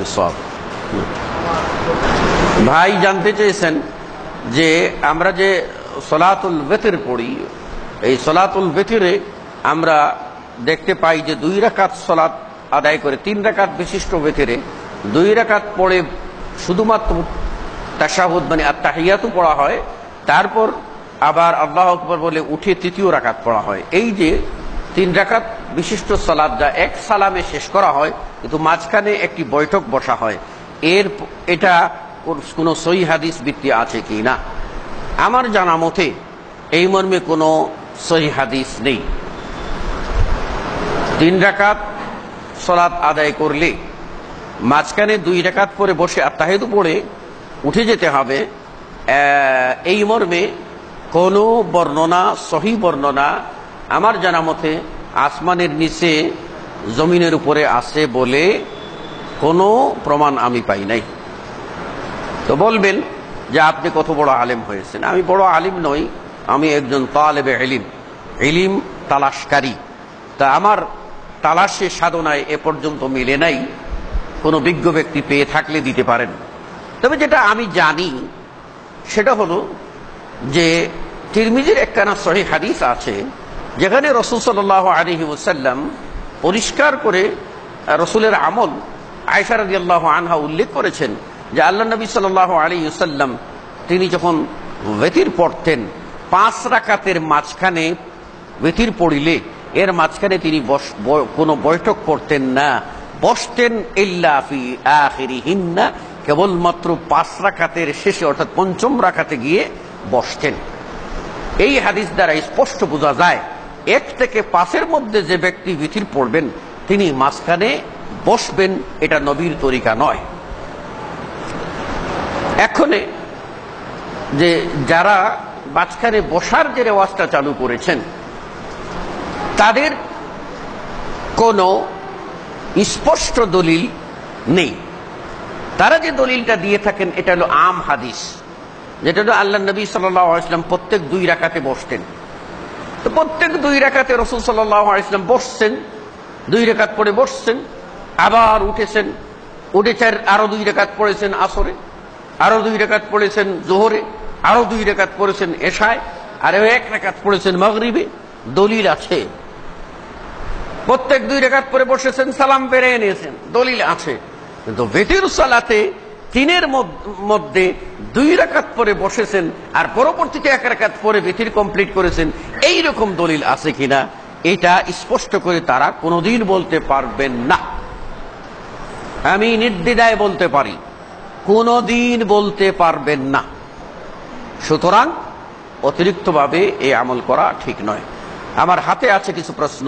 নিসওয়াব। ভাই জানতে চেয়েছেন যে আমরা যে সলাতুল বিতর পড়ি, এই সলাতুল বিতরে আমরা দেখতে পাই যে 2 রাকাত সলাত আদায় করে 3 রাকাত বিশিষ্ট বিতরে 2 রাকাত পড়ে শুধুমাত্র তাশাহুদ মানে আত-তাহিয়াতু পড়া হয়, তারপর আবার আল্লাহু আকবার বলে উঠে 3য় রাকাত পড়া হয়। এই যে 3 রাকাত বিশিষ্ট সালাত যা এক সালামে শেষ করা হয়, কিন্তু মাঝখানে একটি বৈঠক বসা হয়, এটা কোনো সহিহ হাদিস ভিত্তি আছে কি না? আমার জানা মতে এই মর্মে কোনো সহিহ হাদিস নেই। 3 রাকাত সালাত আদায় করলে মাঝখানে 2 রাকাত পরে বসে আত-তাহিয়াতু পড়ে উঠে যেতে হবে, এই মর্মে কোনো বর্ণনা, সহিহ বর্ণনা আমার জানা মতে আসমানের নিচে জমিনের উপরে আছে বলে কোনো প্রমাণ আমি পাই নাই। তো বলবেন যে আপনি কত বড় আলেম হয়েছেন। আমি বড় আলিম নই, আমি একজন তালেবে ইলম, ইলম তালাশকারী। তা আমার তালাশে সাধনায় এ পর্যন্ত মিলে নাই। কোনো বিজ্ঞ ব্যক্তি পেয়ে থাকলে দিতে পারেন। তবে যেটা আমি জানি সেটা হলো যে তিরমিজির একখানা সহিহ হাদিস আছে যেখানে রাসূল সাল্লাল্লাহু আলাইহি ওয়াসাল্লাম পরিষ্কার করে রাসূলের আমল আয়েশা রাদিয়াল্লাহু আনহা উল্লেখ করেছেন যে আল্লাহ নবী সাল্লাল্লাহু আলাইহি ওয়াসাল্লাম তিনি যখন ওয়িতর পড়তেন 5 রাকাতের মাঝখানে ওয়িতর পড়িলে এর মাঝখানে তিনি কোনো বৈঠক করতেন না, বসতেন ইল্লা ফি আখিরিহিন্না, কেবলমাত্র 5 রাকাতের শেষে অর্থাৎ 5ম রাকাতে গিয়ে বসতেন। এই হাদিস দ্বারা স্পষ্ট বোঝা যায় 1 থেকে 5-এর মধ্যে যে ব্যক্তি ওয়িতর পড়বেন তিনি মাঝখানে বসবেন, এটা নবীর তরিকা নয়। এখন যে যারা মাঝখানে বসার যে রেওয়াজটা চালু করেছেন তাদের কোনো স্পষ্ট দলিল নেই। তারা যে দলিলটা দিয়ে থাকেন এটা হলো আম হাদিস, যেটা হলো আল্লাহ নবী সাল্লাল্লাহু আলাইহি ওয়াসাল্লাম প্রত্যেক 2 রাকাতে বসতেন। তো প্রত্যেক 2 রাকাতে রাসূল সাল্লাল্লাহু আলাইহি ওয়াসাল্লাম বসছেন, 2 রাকাত পড়ে বসছেন, আবার উঠেছেন, উঠে আরো 2 রাকাত পড়েছেন আসরে, আরো 2 রাকাত পড়েছেন জোহরে, আরো 2 রাকাত পড়েছেন এশায়, আরো 1 রাকাত পড়েছেন মাগরিবে। দলিল আছে। প্রত্যেক 2 রাকাত পরে বসেছেন, সালাম ফিরিয়ে নিয়েছেন, দলিল আছে। কিন্তু ওয়িতর সালাতে 3-এর মধ্যে 2 রাকাত পরে বসেছেন আর পরবর্তীতে 1 রাকাত পরে ওয়িতর কমপ্লিট করেছেন, এই রকম দলিল আছে কিনা এটা স্পষ্ট করে তারা কোনোদিন বলতে পারবেন না। আমি নির্দ্বিধায় বলতে পারি কোনোদিন বলতে পারবেন না। সুতরাং অতিরিক্তভাবে এই আমল করা ঠিক নয়। আমার হাতে আছে কিছু প্রশ্ন।